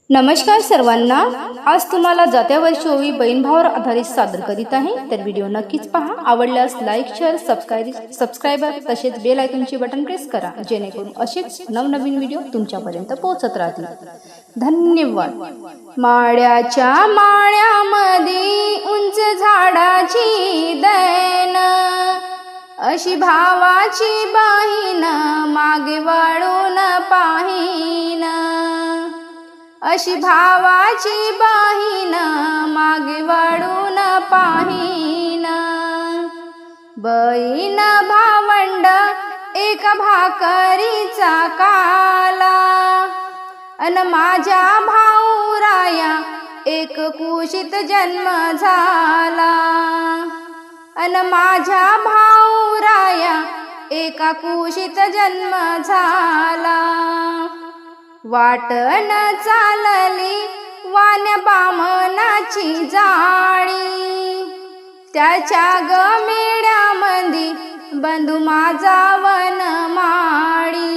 नमस्कार सर्वांना। आज तुम्हाला जात्या वर्षी ओवी बहीण भावावर आधारित सादर करीत आहे। तर व्हिडिओ नक्कीच पहा। आवडल्यास लाईक, शेअर, सबस्क्राईब तसेच बेल आयकॉनचे बटन प्रेस करा, जेणेकरून असेच नवनवीन व्हिडिओ तुमच्यापर्यंत पोहोचत राहतील। धन्यवाद। माळ्याच्या माळ्यामध्ये उंच झाडाची दैन, अशी भावाची बहीण मागे वळून पाहीन, अशी भावाची बहीण मागे वळून पाहीन। बहीण भावंड एक भाकरीचा काला, अन माझ्या भाऊराया एक कुशीत जन्म झाला, अन माझ्या भाऊराया एका कुशीत जन्म झाला। वाटण चालली वाण्या बामणाची जाळी, त्याच्या ग मेळ्यामंदी बंधू माझा वनमाळी,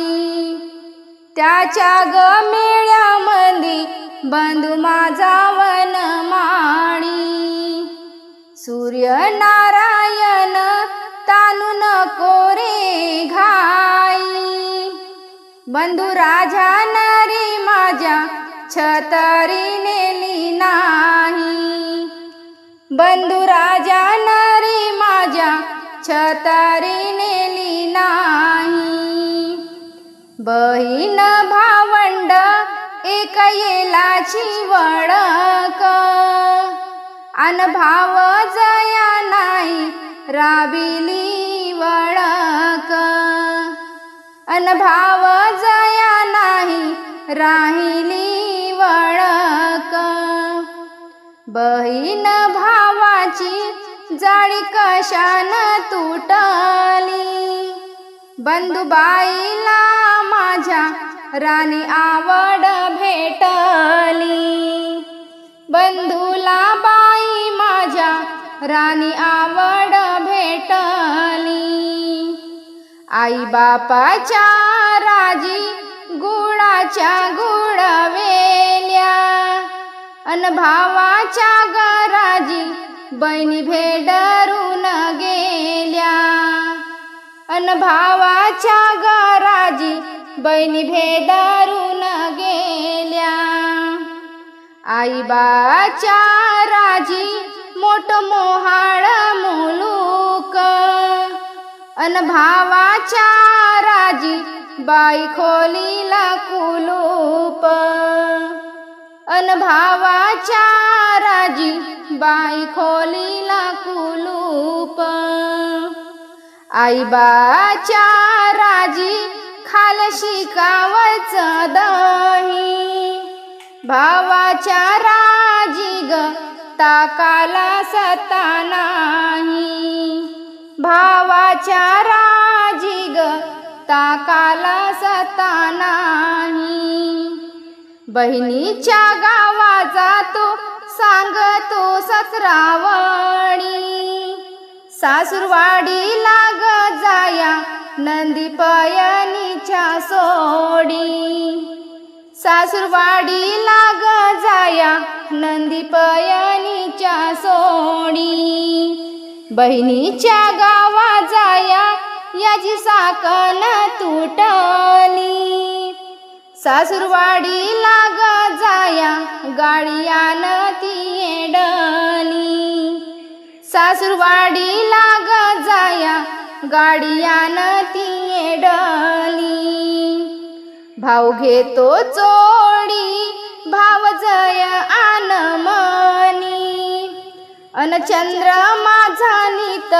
त्याच्या ग मेळ्यामंदी बंधू माझा वनमाळी। सूर्यनारायण तानू नको रे घाई, बंधू राजा नरी माझ्या छतरी नेली नाही, बंधू राजा नरी माझ्या छतरी नेली नाही। बहीण भावंड एक येलाची वळक, अन भाव जया नाही राबिली वळक, अन भाव जया नाही राहिली वळक। बहीण भावाची जाळी कशान तुटली, बंधुबाईला माझ्या राणी आवड भेटली, बंधूला बाई माझ्या राणी आवड भेटली। आई बापाच्या राजी गुळाच्या गुळवेल्या, अन भावाच्या गराजी बहिणी भेडरून गेल्या, अन भावाच्या गराजी बहिणी भेडरून गेल्या। आई बाच्या राजी मोठ मोहाळ मुलूक, अन भावाच्या राजी बाई खोलीला कुलूप, अन भावाच्या राजी बाई खोलीला कुलूप। आई बाच्या राजी खाल शिकावच दही, भावाच्या राजी ग ताकाला सता नाही, भावाच्या राजी ग ताकाला सता नाही। बहिणीच्या गावा जातो सांगतो सतरावणी, सासूरवाडी लाग जाया नंदी पयनीच्या सोडी, सासूरवाडी लाग जाया नंदी पयनीच्या सोडी। बहिणीच्या गावा जाया याची साकन तुटली, सासूरवाडी लाग जाया गाडीयान ती येडली, सासूरवाडी लाग जाया गाडीयान ती येडली। भाऊ घेतो चोडी भाव जय आन मनी, अन चंद्र माझा नीत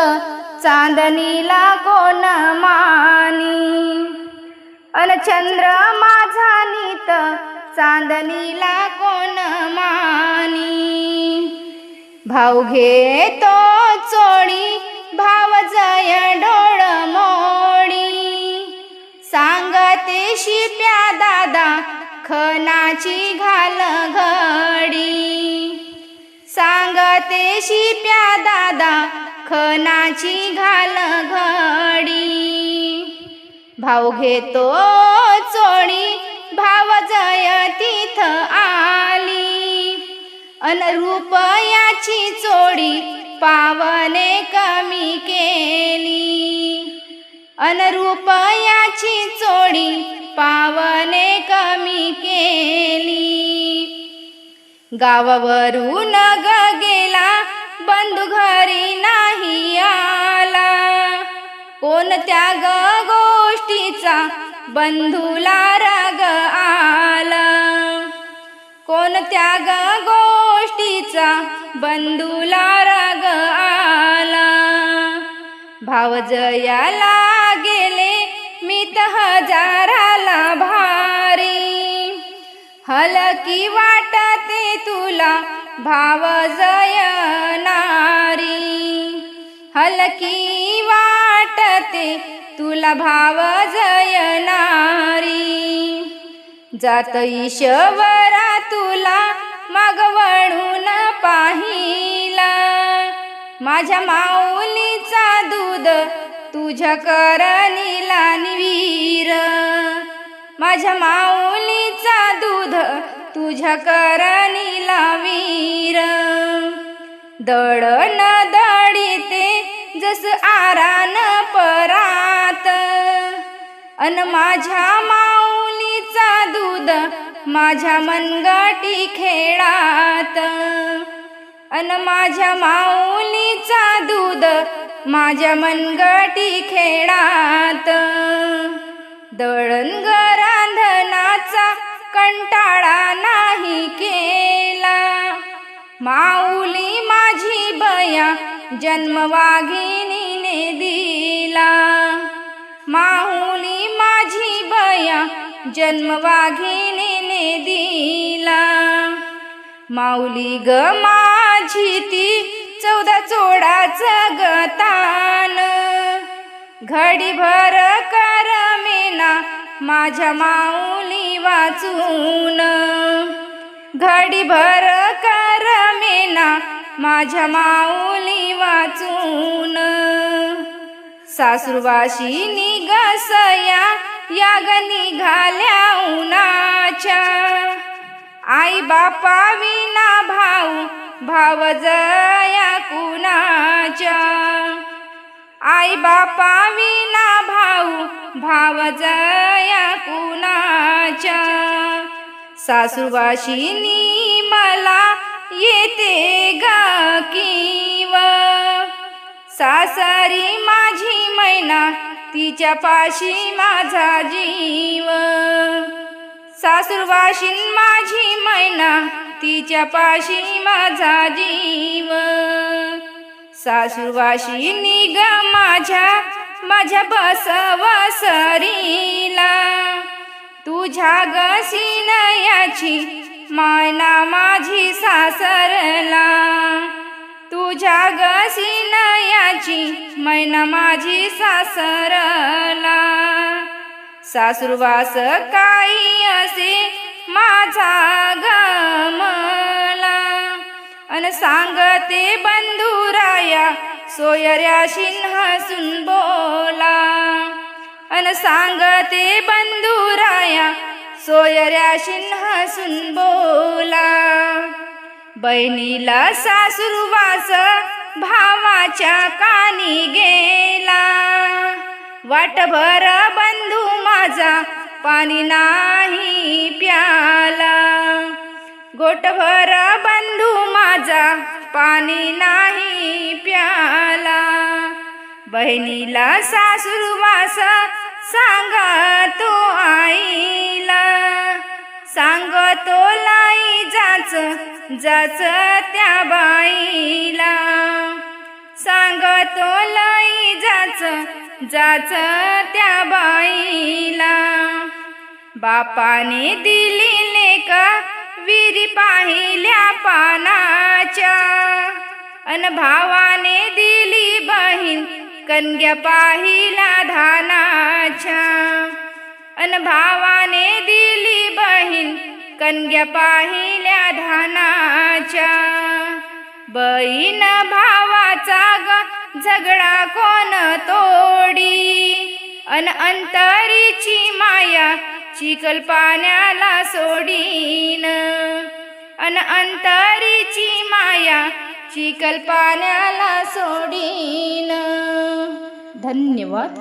चांदणीला कोण मानी, अन चंद्र माझा नीत चांदणीला कोण मानी। भाऊ घेतो चोडी भाव जय डोळ मोडी, सांगते शिप्या दादा खनाची घाल घडी, सांगते शिप्या दादा खनाची घाल घडी। भाऊ घेतो चोडी भाव जय तिथ आ अन रुपयाची चोडी पावने कमी केली, अन रुपयाची चोडी पावने कमी केली. गावावरून ग गेला बंधू घरी नाही आला, कोणत्या ग गोष्टीचा बंधूला राग आला, कोणत्या ग गोष्टीचा बंधूला राग आला. भावजयाला गेले मीत हजाराला भारी, हलकी वाटते तुला भावजय नारी, हलकी वाटते तुला भावजय नारी. जात ईश्वरा तुला मागवळून पाहिला, माझ्या माऊलीचा दूध तुझ्या करणीला निवीर, माझ्या माऊलीचा दूध तुझ्या करणीला वीर. दळण दळीते जस आरान परात, अन माझ्या माऊलीचा दूध माझ्या मनगटी खेळात, अन माझ्या माऊलीचा दूध माझ्या मनगटी खेळात. दळण रांधणाचा कंटाळा नाही केला, माऊली माझी बया जन्मवाघिणीने दिला, माऊली माझी बया जन्मवाघिणीने दिला. माऊली ग माझी ती 14 चोडाचं गतान, घडीभर करमेना माझ्या माऊली वाचून, घडीभर करमेना माझ्या माऊली वाचून. सासूरवाशी निघसया याग निघाल्या उन्हाच्या, आई बापा विना भाऊ भावजया कुणाच्या, आई बापा विना भाऊ भावजया कुणाच्या. सासूरवाशिनी मला येते ग कीव, सासरी माझी मैना तिच्या पाशी माझा जीव, सासूरवाशीन माझी मैना तिच्या पाशी माझा जीव. सासूरवाशिनी ग माझ्या बसवसरीला, तुझ्या ग सिनयाची मैना माझी सासरला, तुझ्या ग सिनयाची मैना माझी सासरला. सासूरवास काही असे माझा गमला, अन सांगते बंधुराया सोयऱ्याशीन हसून बोला, अन सांगते बंधुराया सोयऱ्याशीन हसून बोला. बहिणीला सासूरवास भावाच्या कानी गेला, वाटभर बंधू माझा पाणी नाही प्याला, गोटभर बंधू माझा पाणी नाही प्याला. बहिणीला सासूरवास सांगतो आईला, सांगतो लाई जाच जाच त्या बाईला, सांगतो लाई जाच जाच त्या बाईला. बापाने दिली लेक विरी पाहिल्या पानाच्या, अन भावाने दिली बहीण कणग्या पाहिल्या धानाच्या, अन भावाने दिली बहीण कणग्या पाहिल्या धानाच्या. बहीण भावाचा ग झगडा कोण तोडी, अन अंतरीची माया चिखल पाण्याला सोडीन, अन अंतरीची चिखल पाण्याला सोडीन. धन्यवाद.